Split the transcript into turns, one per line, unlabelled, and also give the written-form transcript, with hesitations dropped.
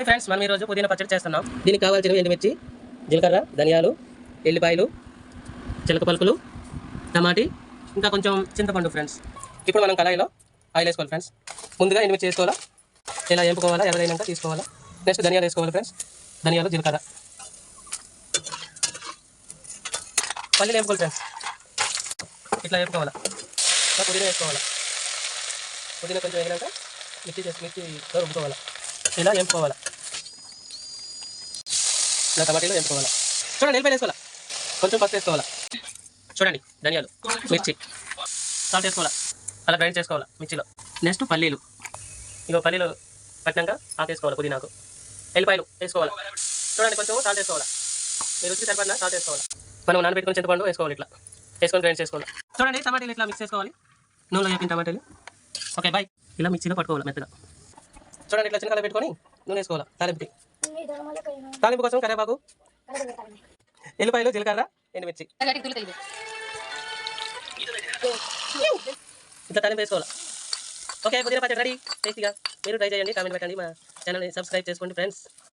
Friends మనం ఈరోజు పుదీనా పచ్చడి చేస్తున్నాం. దీనికి కావాల్సినవి ఎండుమిర్చి, జీలకర్ర, ధనియాలు, ఎల్లిపాయలు, చిలక పలుకులు, టమాటీ, ఇంకా కొంచెం చింతపండు ఫ్రెండ్స్. ఇప్పుడు మనం కళాయిలో ఆయిల్ వేసుకోవాలి ఫ్రెండ్స్. ముందుగా ఎండుమిర్చి వేసుకోవాలా, ఇలా వేపుకోవాలా, ఎవరైనా తీసుకోవాలా. నెక్స్ట్ ధనియాలు వేసుకోవాలి ఫ్రెండ్స్. ధనియాలు, జీలకర్ర, పల్లీలు వేపుకోవాలి ఫ్రెండ్స్. ఇట్లా వేపుకోవాలా. పుదీనా వేసుకోవాలా. పుదీనా కొంచెం వేగినాక మిర్చితో రుబ్బుకోవాలా. ఇలా వేపుకోవాలా. ఇలా టమాటీలో వేపుకోవాలా. చూడండి, ఎల్లిపాయలు వేసుకోవాలా. కొంచెం పసుపు వేసుకోవాలా. చూడండి, ధనియాలు, మిర్చి, సాల్ట్ వేసుకోవాలా. అలా గ్రైండ్ చేసుకోవాలా మిర్చిలో. నెక్స్ట్ పల్లీలు, ఇగో పల్లీలు పట్టినాక ఆకేసుకోవాలి. పుదీనాకు ఎల్లిపాయలు వేసుకోవాలా. చూడండి, కొంచెం సాల్ట్ వేసుకోవాలా. మీ రుచికి సరిపడిన సాల్ట్ వేసుకోవాలా. మనం నానబెట్టుకుని చింతపండు వేసుకోవాలి. ఇట్లా వేసుకొని గ్రైండ్ చేసుకోవాలి. చూడండి, టమాటీలు ఇట్లా మిక్స్ చేసుకోవాలి. నూనెలో వేపిన టమాటీలు. Okay bye. ఇలా మిక్సీలో పట్టుకోవాలి మెత్తగా. చూడండి, ఇట్లా చిన్న పెట్టుకొని నూనె వేసుకోవాలి. తాలింపు కోసం కరివేపాకు, ఎల్లిపాయలు, జీలకర్ర, ఎండుమిర్చి, ఇట్లా తాలింపు వేసుకోవాలి. ఓకే, పుదీనా పచ్చడి రెడీ. టేస్టీగా మీరు ట్రై చేయండి. కామెంట్ పెట్టండి. మా ఛానల్ని సబ్స్క్రైబ్ చేసుకోండి ఫ్రెండ్స్.